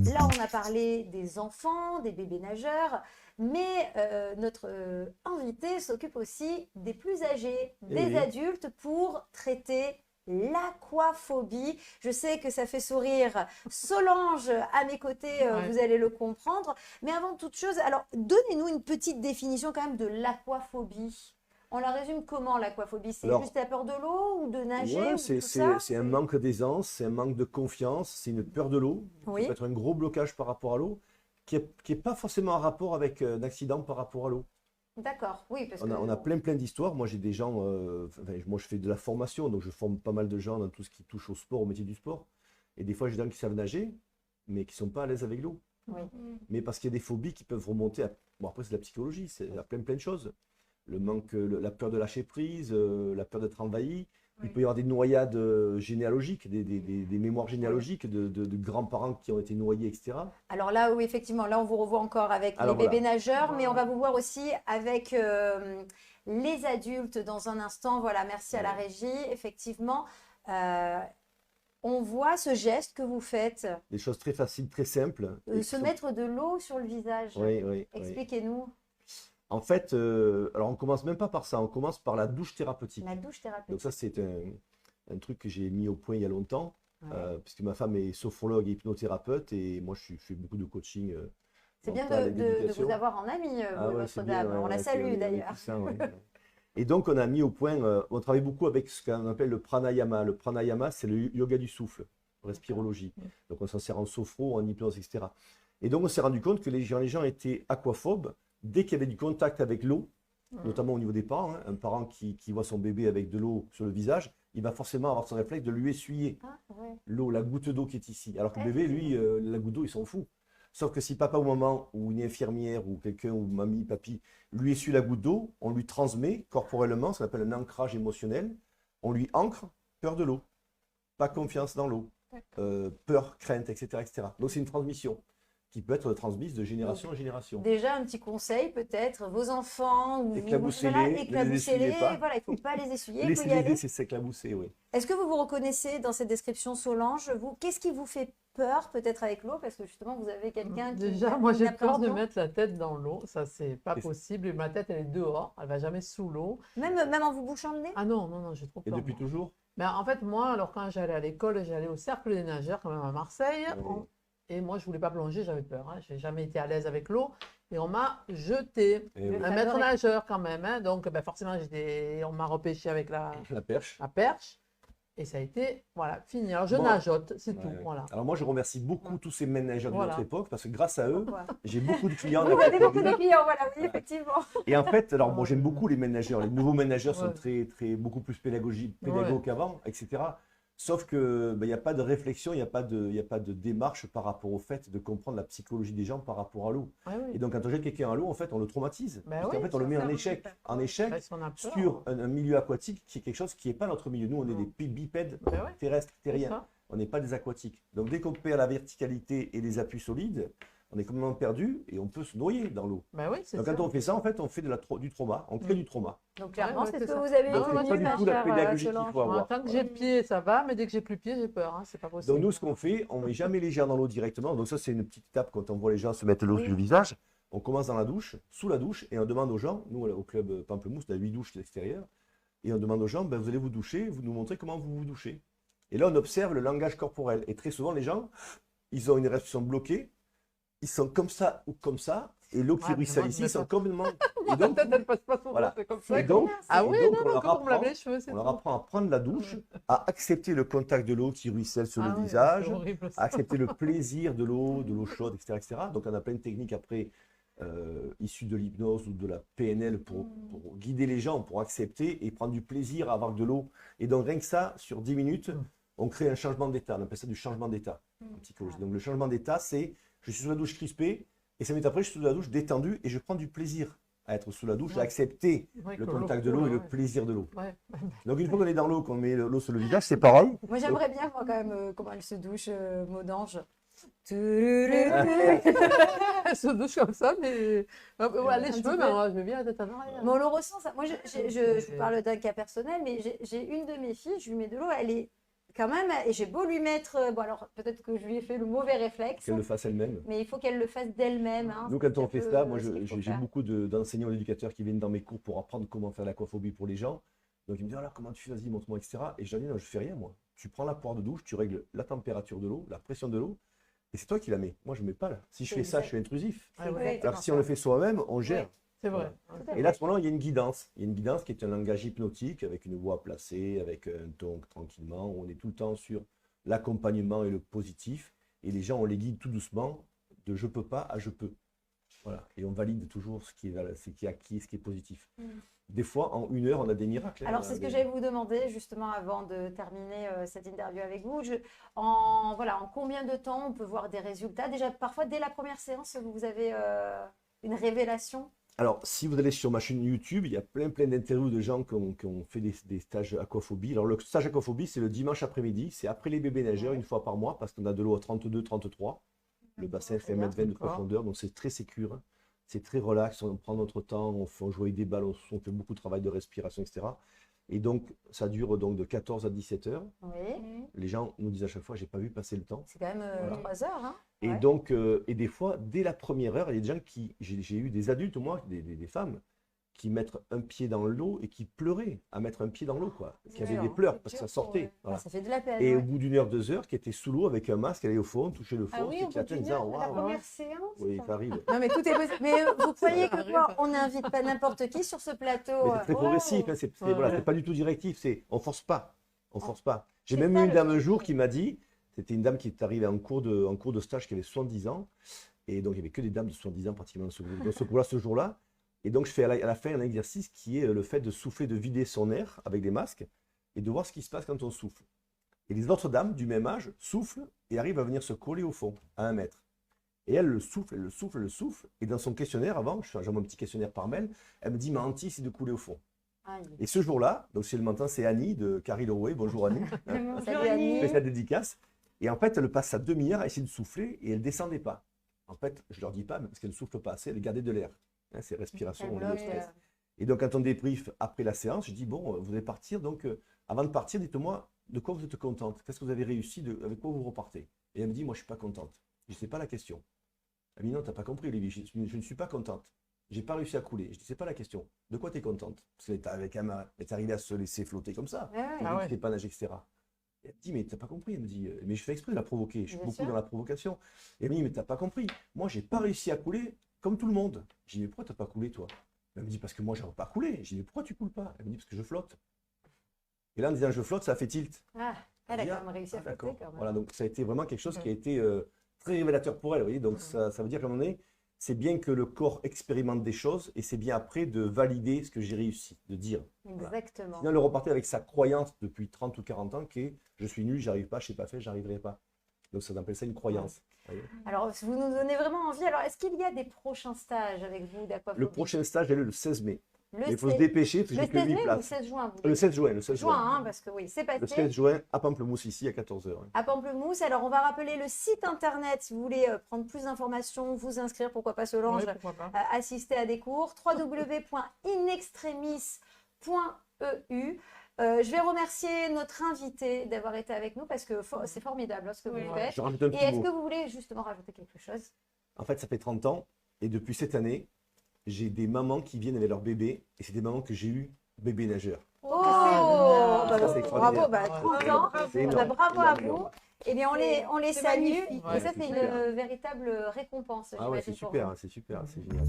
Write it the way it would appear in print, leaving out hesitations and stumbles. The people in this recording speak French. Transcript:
Là, on a parlé des enfants, des bébés nageurs, mais notre invité s'occupe aussi des plus âgés, des adultes, pour traiter l'aquaphobie. Je sais que ça fait sourire Solange à mes côtés, vous allez le comprendre. Mais avant toute chose, alors donnez-nous une petite définition quand même de l'aquaphobie. On la résume comment, l'aquaphobie? C'est juste la peur de l'eau ou de nager ou tout ça? C'est un manque d'aisance, c'est un manque de confiance, c'est une peur de l'eau. Oui. Ça peut être un gros blocage par rapport à l'eau, qui est pas forcément en rapport avec un accident par rapport à l'eau. D'accord, oui. Parce on a plein d'histoires. Moi, j'ai des gens, moi je fais de la formation, donc je forme pas mal de gens dans tout ce qui touche au sport, au métier du sport. Et des fois, j'ai des gens qui savent nager, mais qui sont pas à l'aise avec l'eau. Oui. Mais parce qu'il y a des phobies qui peuvent remonter à... Bon, après, c'est de la psychologie, c'est plein de choses. Le manque, la peur de lâcher prise, la peur d'être envahi. Il peut y avoir des noyades généalogiques, des mémoires généalogiques de grands-parents qui ont été noyés, etc. Alors là, oui, effectivement, là, on vous revoit encore avec les bébés nageurs, mais on va vous voir aussi avec les adultes dans un instant. Voilà, merci à la régie. Effectivement, on voit ce geste que vous faites. Des choses très faciles, très simples. Se mettre de l'eau sur le visage. Oui. Expliquez-nous. En fait, alors on commence même pas par ça, on commence par la douche thérapeutique. La douche thérapeutique. Donc ça, c'est un truc que j'ai mis au point il y a longtemps, puisque ma femme est sophrologue et hypnothérapeute, et moi, je fais beaucoup de coaching. C'est bien de vous avoir en ami, votre dame. On la salue d'ailleurs. Et donc, on a mis au point, on travaille beaucoup avec ce qu'on appelle le pranayama. Le pranayama, c'est le yoga du souffle, respirologie. Donc, on s'en sert en sophro, en hypnose, etc. Et donc, on s'est rendu compte que les gens étaient aquaphobes dès qu'il y avait du contact avec l'eau, notamment au niveau des parents. Un parent qui voit son bébé avec de l'eau sur le visage, il va forcément avoir son réflexe de lui essuyer l'eau, la goutte d'eau qui est ici. Alors que le bébé, lui, la goutte d'eau, il s'en fout. Sauf que si papa ou maman, ou une infirmière, ou quelqu'un, ou mamie, papy, lui essuie la goutte d'eau, on lui transmet corporellement, ça s'appelle un ancrage émotionnel, on lui ancre peur de l'eau, pas confiance dans l'eau, peur, crainte, etc., etc. Donc c'est une transmission qui peut être transmise de génération en génération. Déjà, un petit conseil peut-être, vos enfants, éclaboussez-les, voilà, il ne faut pas les essuyer. Laissez-les s'éclabousser, oui. Est-ce que vous vous reconnaissez dans cette description, Solange? Qu'est-ce qui vous fait peur peut-être avec l'eau? Parce que justement, vous avez quelqu'un qui... Déjà, moi j'ai peur de mettre la tête dans l'eau, ça c'est pas possible. Ma tête elle est dehors, elle va jamais sous l'eau. Même en vous bouchant le nez? Ah non, j'ai trop peur. Et depuis toujours? Mais en fait, moi, alors quand j'allais à l'école, j'allais au cercle des nageurs quand même à Marseille. Et moi, je voulais pas plonger, j'avais peur. Je n'ai jamais été à l'aise avec l'eau. Et on m'a jeté. Un maître nageur quand même. Donc, forcément, on m'a repêché avec la perche. Et ça a été, voilà, fini. Alors, je nageote, c'est tout. Voilà. Alors, moi, je remercie beaucoup tous ces maîtres nageurs de notre époque, parce que grâce à eux, j'ai beaucoup de clients. Vous avez beaucoup de clients, voilà, oui, effectivement. Et en fait, alors, bon, j'aime beaucoup les maîtres nageurs. Les nouveaux maîtres nageurs sont beaucoup plus pédagogues qu'avant, etc. Sauf qu'il n'y a pas de réflexion, il n'y a pas de démarche par rapport au fait de comprendre la psychologie des gens par rapport à l'eau. Et donc, quand on jette quelqu'un à l'eau, en fait, on le traumatise. Parce qu'en fait, on le met en échec sur un milieu aquatique qui est quelque chose qui n'est pas notre milieu. Nous, on est des bipèdes terrestres, terriens. On n'est pas des aquatiques. Donc, dès qu'on perd la verticalité et les appuis solides, on est complètement perdu et on peut se noyer dans l'eau. Donc, quand on fait ça, en fait, on fait du trauma. On crée du trauma. Donc, clairement, c'est ce que vous avez donc, c'est pas du tout la pédagogie qu'il faut avoir. Tant que j'ai le pied, ça va, mais dès que j'ai plus le pied, j'ai peur. C'est pas possible. Donc, nous, ce qu'on fait, on ne met jamais les gens dans l'eau directement. Donc, ça, c'est une petite étape quand on voit les gens se mettre l'eau sur le visage. On commence dans la douche, sous la douche, et on demande aux gens, nous, au club Pamplemousse, on a 8 douches à l'extérieur, et on demande aux gens, vous allez vous doucher, vous nous montrez comment vous vous douchez. Et là, on observe le langage corporel. Et très souvent, les gens, ils ont une respiration bloquée. Ils sont comme ça ou comme ça, et l'eau qui ruisselle ici, ils sont complètement... Et donc, elle passe pas souvent, c'est comme ça. Et donc, on leur apprend à prendre la douche, à accepter le contact de l'eau qui ruisselle sur le visage, à accepter le plaisir de l'eau chaude, etc., etc. Donc, on a plein de techniques après, issues de l'hypnose ou de la PNL pour guider les gens, pour accepter et prendre du plaisir à avoir de l'eau. Et donc, rien que ça, sur 10 minutes, on crée un changement d'état. On appelle ça du changement d'état en psychologie. Donc, le changement d'état, c'est... Je suis sous la douche crispée, et 5 minutes après, je suis sous la douche détendue, et je prends du plaisir à être sous la douche, à accepter le contact de l'eau et le plaisir de l'eau. Donc, une fois qu'on est dans l'eau, qu'on met l'eau sur le visage, c'est pareil. Moi, j'aimerais bien voir quand même comment elle se douche, Maudange. Elle se douche comme ça, mais les cheveux, mais je veux bien être en arrière. Mais on le ressent, ça. Moi, je parle d'un cas personnel, mais j'ai une de mes filles, je lui mets de l'eau, elle est quand même, et j'ai beau lui mettre, bon alors peut-être que je lui ai fait le mauvais réflexe, Qu'elle le fasse elle-même. mais il faut qu'elle le fasse d'elle-même. Hein. Nous, quand on fait ça, moi, ce qu'il faut j'ai faire. beaucoup d'enseignants, d'éducateurs qui viennent dans mes cours pour apprendre comment faire l'aquaphobie pour les gens. Donc, ils me disent, alors, comment tu fais, vas-y, montre-moi, etc. Et je leur dis, non, je fais rien, moi. Tu prends la poire de douche, tu règles la température de l'eau, la pression de l'eau, et c'est toi qui la mets. Moi, je ne mets pas là. Si je C'est fais ça, exact. je suis intrusif. Ah ouais, Exactement Alors, si on le fait soi-même, on gère. c'est vrai. Tout à Et là, à ce moment-là, il y a une guidance. Il y a une guidance qui est un langage hypnotique avec une voix placée, avec un ton tranquillement. On est tout le temps sur l'accompagnement et le positif. Et les gens, on les guide tout doucement de je peux pas à je peux. Voilà. Et on valide toujours ce qui est acquis, ce qui est positif. Des fois, en 1 heure, on a des miracles. hein. Alors, c'est ce que Des- j'allais vous demander justement avant de terminer cette interview avec vous. Voilà, en combien de temps on peut voir des résultats? Déjà, parfois, dès la première séance, vous avez une révélation? Alors, si vous allez sur ma chaîne YouTube, il y a plein d'interviews de gens qui ont fait des stages aquaphobie. Alors, le stage aquaphobie, c'est le dimanche après-midi. C'est après les bébés nageurs, une fois par mois, parce qu'on a de l'eau à 32, 33. Le bassin fait 1,20 m de D'accord. profondeur, donc c'est très sécure. C'est très relax, on prend notre temps, on joue avec des balles, on fait beaucoup de travail de respiration, etc. Et donc, ça dure donc de 14 à 17 heures. Oui, Les gens nous disent à chaque fois, j'ai pas vu passer le temps. c'est quand même Voilà. 3 heures. Hein. Et Ouais. donc, et des fois, dès la première heure, il y a des gens j'ai eu des adultes, moi, des femmes, qui mettent un pied dans l'eau et qui pleuraient à mettre un pied dans l'eau, quoi. Qui avaient dur, des hein. pleurs C'est parce que dur ça sortait. pour eux. Voilà. Ah, ça fait de la peine. Et ouais. au bout d'1 heure, 2 heures, qui était sous l'eau avec un masque, elle allait au fond, toucher le fond, Ah oui, au bout s'éclatait en d'une disant heure, la waouh. première séance. Oui, ça arrive. Non, mais tout est possible. Mais vous croyez que arrive. quoi? On n'invite pas n'importe qui sur ce plateau. Mais c'est très Wow. progressif, hein, Ouais, voilà, ouais. c'est pas du tout directif, on force pas. On force pas. J'ai C'est même ça, eu une le dame un truc. jour qui m'a dit, c'était une dame qui est arrivée en cours de stage qui avait 70 ans, et donc il n'y avait que des dames de 70 ans pratiquement dans ce cours-là, ce jour-là. Et donc je fais à la fin un exercice qui est le fait de souffler, de vider son air avec des masques, et de voir ce qui se passe quand on souffle. Et les autres dames du même âge soufflent et arrivent à venir se coller au fond, à 1 mètre. Et elle le souffle, elle le souffle, elle le souffle. Et dans son questionnaire, avant, j'ai mon petit questionnaire par mail, elle me dit, ma hantise, c'est de couler au fond. Aïe. Et ce jour-là, donc si elle m'entend, c'est Annie de Carrie Lerouet. Bonjour Annie. Salut, Annie. Je fais sa dédicace. Et en fait, elle passe sa demi-heure à essayer de souffler et elle ne descendait pas. En fait, je ne leur dis pas, mais parce qu'elle ne souffle pas assez, elle gardait de l'air. Hein, c'est respiration, Elle on est au bloque, stress. Et donc, quand on débriefe après la séance, je dis, bon, vous allez partir. Donc, avant de partir, dites-moi de quoi vous êtes contente. Qu'est-ce que vous avez réussi, avec quoi vous repartez. Et elle me dit, moi, je ne suis pas contente. Je dis, c'est pas la question. Elle me dit, non, tu n'as pas compris, Olivier. Je ne suis pas contente. J'ai pas réussi à couler. Je dis, c'est pas la question. De quoi tu es contente? Parce qu'elle est arrivée à se laisser flotter comme ça. Ouais, ouais. Elle Ah dit ouais. que t'es pas nager, etc. Et elle me dit, mais t'as pas compris. Elle me dit, mais je fais exprès de la provoquer. Je suis Bien beaucoup sûr. dans la provocation. Et elle me dit, mais t'as pas compris. Moi, j'ai pas réussi à couler comme tout le monde. Je dis, mais pourquoi t'as pas coulé, toi? Elle me dit, parce que moi, j'aurais pas coulé. Je dis, mais pourquoi tu coules pas? Elle me dit, parce que je flotte. Et là, en disant, je flotte, ça fait tilt. Ah, elle a Bien. quand même réussi à flotter D'accord. quand même. Voilà, donc ça a été vraiment quelque chose qui a été très révélateur pour elle. Vous voyez, donc ça veut dire qu'à un moment donné, c'est bien que le corps expérimente des choses et c'est bien après de valider ce que j'ai réussi, de dire. Exactement. Sinon, elle repartait avec sa croyance depuis 30 ou 40 ans qui est je suis nul, j'arrive pas, je sais pas faire, j'arriverai pas. Donc ça appelle ça une croyance. Vous voyez. Alors, vous nous donnez vraiment envie. Alors, est-ce qu'il y a des prochains stages avec vous d'aquaphobie? Le prochain stage est le 16 mai. Le Il faut se 16 dépêcher parce que le j'ai que 16 8 mai ou le places. 16 juin vous Le dites 16 juin, le 16 juin, juin. hein, parce que oui, c'est Le passé. 16 juin à Pamplemousse ici à 14h. À Pamplemousse. Alors, on va rappeler le site internet si vous voulez prendre plus d'informations, vous inscrire, pourquoi pas Solange, Oui, pourquoi pas. assister à des cours. www.inextremis.eu. Je vais remercier notre invité d'avoir été avec nous parce que c'est formidable hein, ce que Oui. vous faites. Je rajoute un Et petit est-ce mot. que vous voulez justement rajouter quelque chose? En fait, ça fait 30 ans et depuis cette année, j'ai des mamans qui viennent avec leur bébé et c'est des mamans que j'ai eu bébé nageur. Oh, Ah, bah, ça, c'est extraordinaire. bravo, 30 Ouais, ans. C'est Bah, énorme, bravo à énorme. vous. Eh bien, on les c'est salue. magnifique. Et Ouais, ça, c'est c'est une super. véritable récompense. Ah ouais, c'est j'imagine, pour vous. super, c'est super, c'est génial.